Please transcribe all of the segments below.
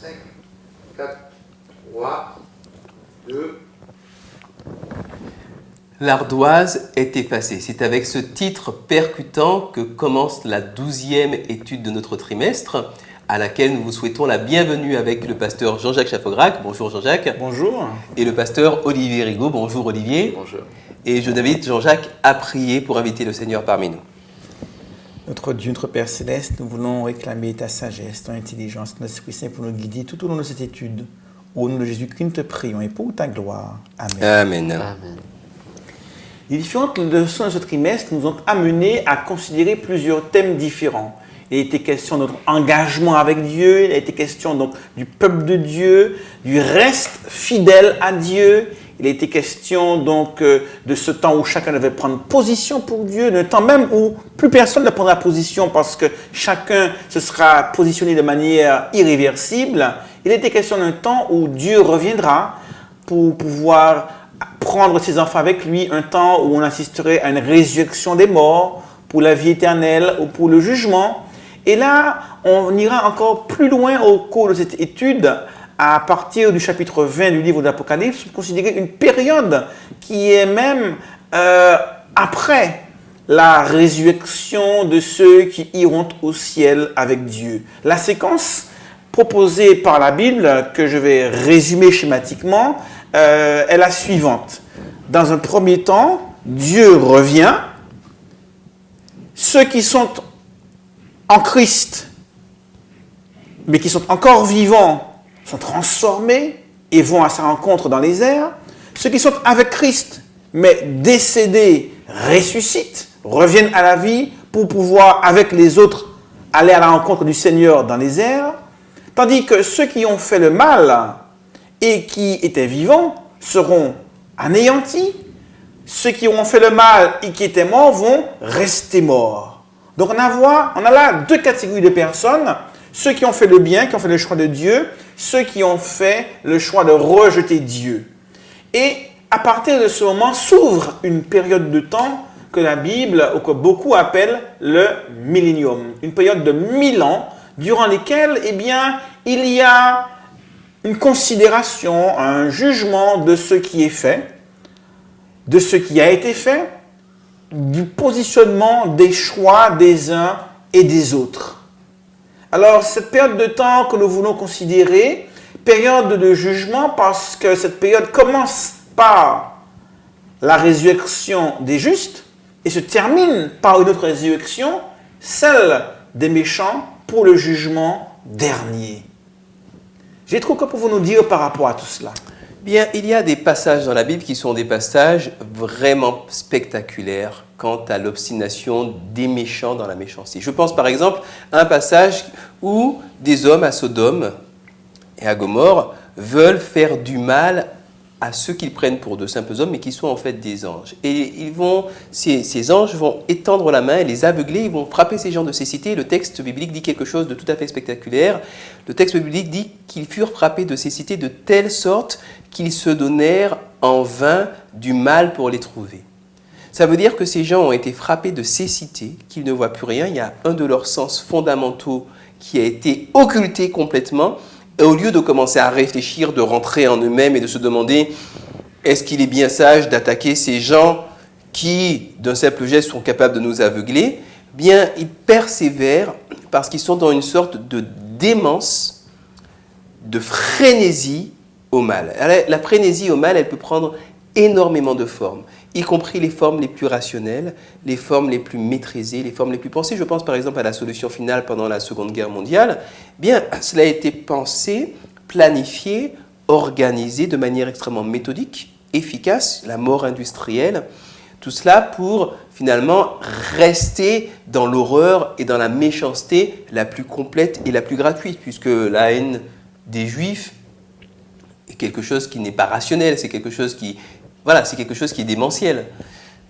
5, 4, 3, 2. L'ardoise est effacée. C'est avec ce titre percutant que commence la 12e étude de notre trimestre, à laquelle nous vous souhaitons la bienvenue avec le pasteur Jean-Jacques Chaffograc. Bonjour Jean-Jacques. Bonjour. Et le pasteur Olivier Rigaud. Bonjour Olivier. Bonjour. Et je invite Jean-Jacques à prier pour inviter le Seigneur parmi nous. Notre Dieu, notre Père Céleste, nous voulons réclamer ta sagesse, ton intelligence, ton Esprit Saint pour nous guider tout au long de cette étude. Au nom de Jésus-Christ, nous te prions et pour ta gloire. Amen. Amen. Amen. Les différentes leçons de ce trimestre nous ont amenés à considérer plusieurs thèmes différents. Il a été question de notre engagement avec Dieu, il a été question donc du peuple de Dieu, du reste fidèle à Dieu. Il a été question donc de ce temps où chacun devait prendre position pour Dieu, d'un temps même où plus personne ne prendra position parce que chacun se sera positionné de manière irréversible. Il a été question d'un temps où Dieu reviendra pour pouvoir prendre ses enfants avec lui, un temps où on assisterait à une résurrection des morts pour la vie éternelle ou pour le jugement. Et là, on ira encore plus loin au cours de cette étude, à partir du chapitre 20 du livre de l'Apocalypse, pour considérer une période qui est même après la résurrection de ceux qui iront au ciel avec Dieu. La séquence proposée par la Bible, que je vais résumer schématiquement, est la suivante. Dans un premier temps, Dieu revient. Ceux qui sont en Christ, mais qui sont encore vivants, sont transformés et vont à sa rencontre dans les airs. Ceux qui sont avec Christ, mais décédés, ressuscitent, reviennent à la vie pour pouvoir, avec les autres, aller à la rencontre du Seigneur dans les airs. Tandis que ceux qui ont fait le mal et qui étaient vivants seront anéantis. Ceux qui ont fait le mal et qui étaient morts vont rester morts. Donc on a là deux catégories de personnes. Ceux qui ont fait le bien, qui ont fait le choix de Dieu, ceux qui ont fait le choix de rejeter Dieu. Et à partir de ce moment s'ouvre une période de temps que la Bible, ou que beaucoup appellent le millénium. Une période de 1000 ans, durant lesquels, il y a une considération, un jugement de ce qui est fait, de ce qui a été fait, du positionnement des choix des uns et des autres. Alors, cette période de temps que nous voulons considérer, période de jugement, parce que cette période commence par la résurrection des justes et se termine par une autre résurrection, celle des méchants pour le jugement dernier. J'ai trop que pour vous nous dire par rapport à tout cela. Bien, il y a des passages dans la Bible qui sont des passages vraiment spectaculaires quant à l'obstination des méchants dans la méchanceté. Je pense par exemple à un passage où des hommes à Sodome et à Gomorrhe veulent faire du mal à ceux qu'ils prennent pour de simples hommes, mais qui sont en fait des anges. Et ces anges vont étendre la main et les aveugler, ils vont frapper ces gens de cécité. Le texte biblique dit quelque chose de tout à fait spectaculaire. Le texte biblique dit qu'ils furent frappés de cécité de telle sorte qu'ils se donnèrent en vain du mal pour les trouver. Ça veut dire que ces gens ont été frappés de cécité, qu'ils ne voient plus rien. Il y a un de leurs sens fondamentaux qui a été occulté complètement. Et au lieu de commencer à réfléchir, de rentrer en eux-mêmes et de se demander est-ce qu'il est bien sage d'attaquer ces gens qui, d'un simple geste, sont capables de nous aveugler, bien, ils persévèrent parce qu'ils sont dans une sorte de démence, de frénésie au mal. La frénésie au mal, elle peut prendre énormément de formes, y compris les formes les plus rationnelles, les formes les plus maîtrisées, les formes les plus pensées. Je pense par exemple à la solution finale pendant la Seconde Guerre mondiale. Bien, cela a été pensé, planifié, organisé de manière extrêmement méthodique, efficace, la mort industrielle, tout cela pour finalement rester dans l'horreur et dans la méchanceté la plus complète et la plus gratuite, puisque la haine des Juifs est quelque chose qui n'est pas rationnel, c'est quelque chose qui est démentiel.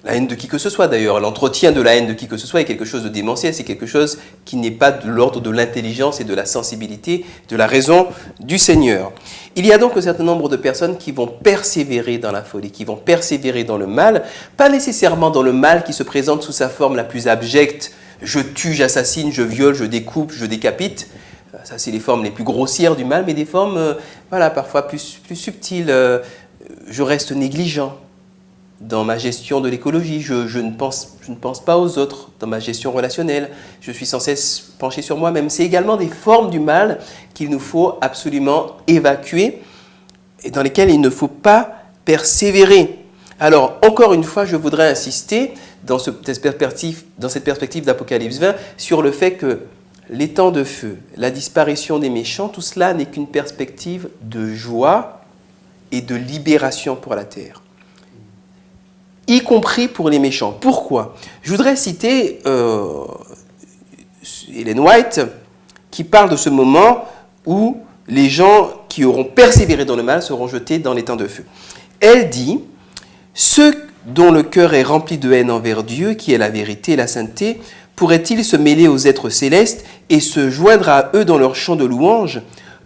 La haine de qui que ce soit d'ailleurs, l'entretien de la haine de qui que ce soit est quelque chose de démentiel, c'est quelque chose qui n'est pas de l'ordre de l'intelligence et de la sensibilité, de la raison du Seigneur. Il y a donc un certain nombre de personnes qui vont persévérer dans la folie, qui vont persévérer dans le mal, pas nécessairement dans le mal qui se présente sous sa forme la plus abjecte, je tue, j'assassine, je viole, je découpe, je décapite. Ça, c'est les formes les plus grossières du mal, mais des formes, voilà, parfois plus subtiles. Je reste négligent dans ma gestion de l'écologie. Je ne pense pas aux autres dans ma gestion relationnelle. Je suis sans cesse penché sur moi-même. C'est également des formes du mal qu'il nous faut absolument évacuer et dans lesquelles il ne faut pas persévérer. Alors, encore une fois, je voudrais insister dans cette perspective d'Apocalypse 20 sur le fait que les temps de feu, la disparition des méchants, tout cela n'est qu'une perspective de joie et de libération pour la terre, y compris pour les méchants. Pourquoi ? Je voudrais citer Ellen White qui parle de ce moment où les gens qui auront persévéré dans le mal seront jetés dans les temps de feu. Elle dit « Ceux dont le cœur est rempli de haine envers Dieu, qui est la vérité et la sainteté, pourraient-ils se mêler aux êtres célestes et se joindre à eux dans leur chant de louange ?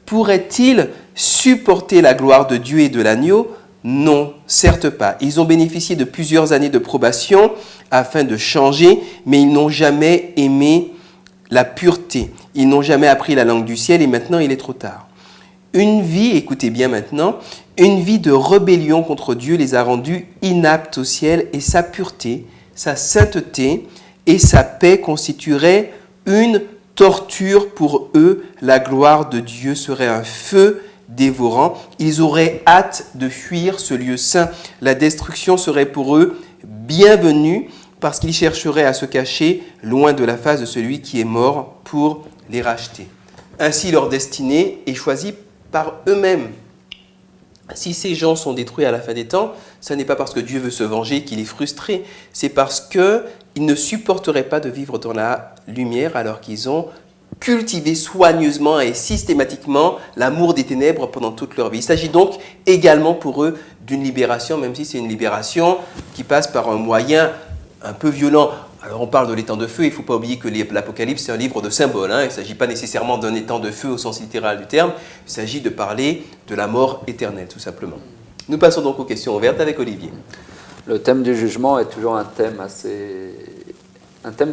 Pourraient-ils supporter la gloire de Dieu et de l'agneau ? Non, certes pas. Ils ont bénéficié de plusieurs années de probation afin de changer, mais ils n'ont jamais aimé la pureté. Ils n'ont jamais appris la langue du ciel et maintenant il est trop tard. Une vie, écoutez bien maintenant, une vie de rébellion contre Dieu les a rendus inaptes au ciel et sa pureté, sa sainteté et sa paix constitueraient une torture pour eux. La gloire de Dieu serait un feu dévorant. Ils auraient hâte de fuir ce lieu saint. La destruction serait pour eux bienvenue parce qu'ils chercheraient à se cacher loin de la face de celui qui est mort pour les racheter. Ainsi, leur destinée est choisie par eux-mêmes. Si ces gens sont détruits à la fin des temps, ce n'est pas parce que Dieu veut se venger qu'il est frustré, c'est parce qu'ils ne supporteraient pas de vivre dans la lumière alors qu'ils ont cultivé soigneusement et systématiquement l'amour des ténèbres pendant toute leur vie. Il s'agit donc également pour eux d'une libération, même si c'est une libération qui passe par un moyen un peu violent. Alors on parle de l'étang de feu, il ne faut pas oublier que l'Apocalypse c'est un livre de symboles. Il ne s'agit pas nécessairement d'un étang de feu au sens littéral du terme, il s'agit de parler de la mort éternelle tout simplement. Nous passons donc aux questions ouvertes avec Olivier. Le thème du jugement est toujours un thème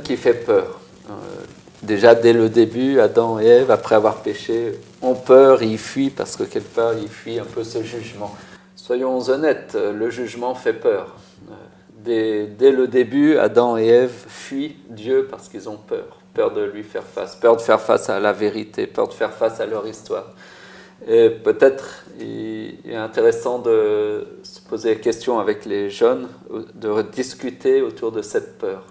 qui fait peur. Déjà dès le début, Adam et Ève, après avoir péché, ont peur, ils fuient parce que quelque part ils fuient un peu ce jugement. Soyons honnêtes, le jugement fait peur. Dès le début, Adam et Ève fuient Dieu parce qu'ils ont peur. Peur de lui faire face, peur de faire face à la vérité, peur de faire face à leur histoire. Et peut-être il est intéressant de se poser la question avec les jeunes, de discuter autour de cette peur.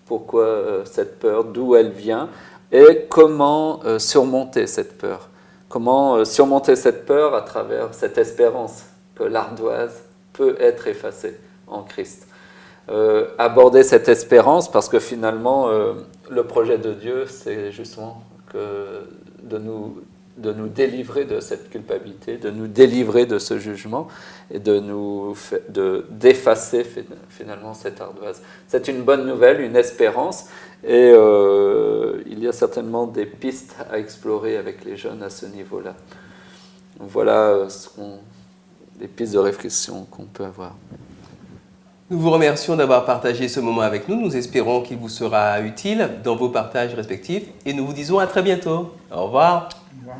Pourquoi cette peur, d'où elle vient et comment surmonter cette peur. Comment surmonter cette peur à travers cette espérance que l'ardoise peut être effacée en Christ. Aborder cette espérance parce que finalement le projet de Dieu c'est justement de nous délivrer de cette culpabilité, de nous délivrer de ce jugement et d'effacer finalement cette ardoise. C'est une bonne nouvelle, une espérance et il y a certainement des pistes à explorer avec les jeunes à ce niveau-là. Voilà des pistes de réflexion qu'on peut avoir. Nous vous remercions d'avoir partagé ce moment avec nous. Nous espérons qu'il vous sera utile dans vos partages respectifs et nous vous disons à très bientôt. Au revoir. Wow.